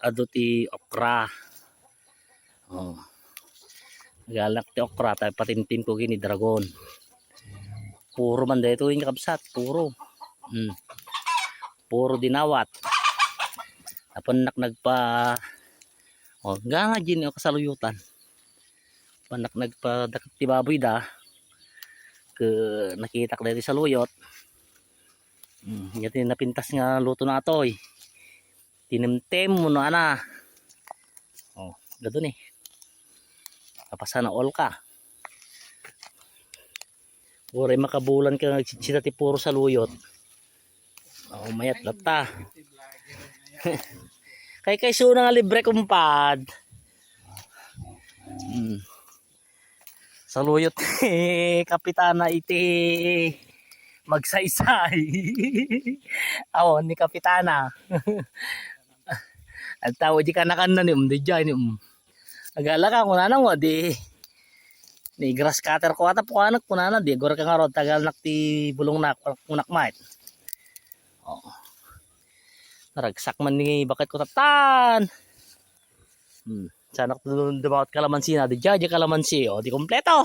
ado ti okra. Oh. Galak ti okra tayo patintin ko gini dragon. Puro man dito yung kabsat, puro. Puro dinawat. Tapon nagpa nga gini o kasaluyutan. Panak nagpa dakat ti baboy da. Ke nakita ko dito sa luyot. Yati napintas nga luto na atoy. Tinimtem mo na ana. Oh, gado ni. Kapasa na all ka. Puro makabulan ka nagtsitsita ti puro sa luyot. Oh, mayat lata. Kay suna nga libre kumpad. Sa luyot kapitana iti magsaysay. Awon ni kapitana. At tawo di ka nakanan di dyan agala ka kunana mo di ni grass cutter ko ata pukanak kunana di gora ka nga rod tagal nak ti bulong na kunak mait. Oh. Naragsak man ni bakit ko tatan. Sana ko dumawat kalamansi na di dyan kalamansi o di kompleto.